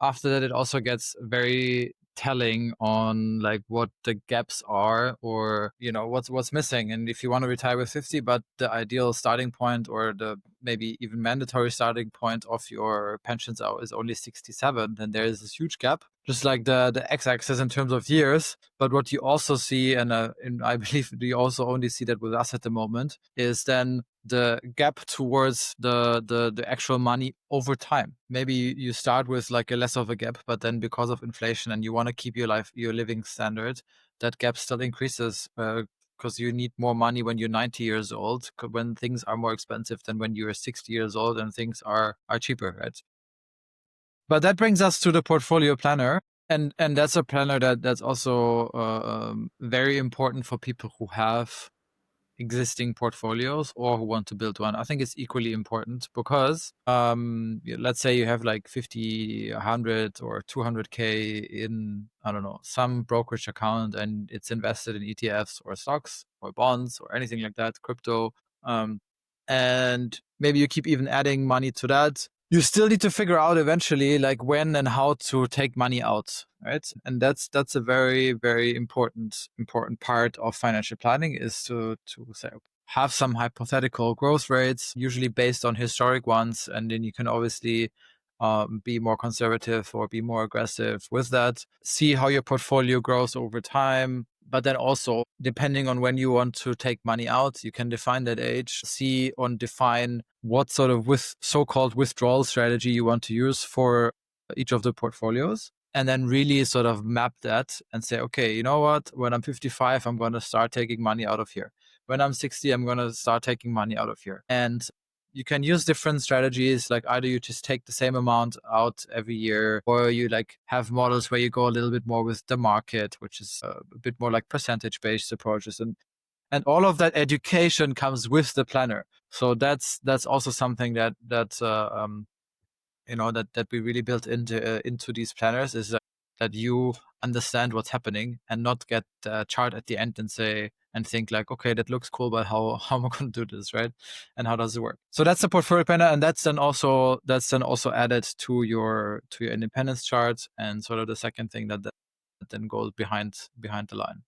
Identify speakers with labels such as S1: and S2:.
S1: after that, it also gets very telling on like what the gaps are, or what's missing. And if you want to retire with 50, but the ideal starting point, or the maybe even mandatory starting point of your pensions is only 67, then there is this huge gap, just like the x-axis in terms of years. But what you also see, and I believe you also only see that with us at the moment, is then the gap towards the actual money over time. Maybe you start with like a less of a gap, but then because of inflation and you want to keep your living standard, that gap still increases, because you need more money when you're 90 years old, when things are more expensive than when you're 60 years old and things are cheaper, right? But that brings us to the portfolio planner. And that's a planner that's also very important for people who have existing portfolios or who want to build one. I think it's equally important because let's say you have like 50, 100 or 200K in, I don't know, some brokerage account, and it's invested in ETFs or stocks or bonds or anything like that, crypto. And maybe you keep even adding money to that. You still need to figure out eventually like when and how to take money out, right? And that's a very, very important part of financial planning, is to say, have some hypothetical growth rates, usually based on historic ones, and then you can obviously be more conservative or be more aggressive with that. See how your portfolio grows over time. But then also, depending on when you want to take money out, you can define that age, define what sort of so-called withdrawal strategy you want to use for each of the portfolios. And then really sort of map that and say, okay, you know what? When I'm 55, I'm going to start taking money out of here. When I'm 60, I'm going to start taking money out of here. And you can use different strategies, like either you just take the same amount out every year, or you like have models where you go a little bit more with the market, which is a bit more like percentage-based approaches. And all of that education comes with the planner. So that's also something that that we really built into these planners, is that you understand what's happening and not get a chart at the end and think like, okay, that looks cool, but how am I going to do this, right? And how does it work? So that's the portfolio planner, and that's then also added to your independence chart, and sort of the second thing that then goes behind the line.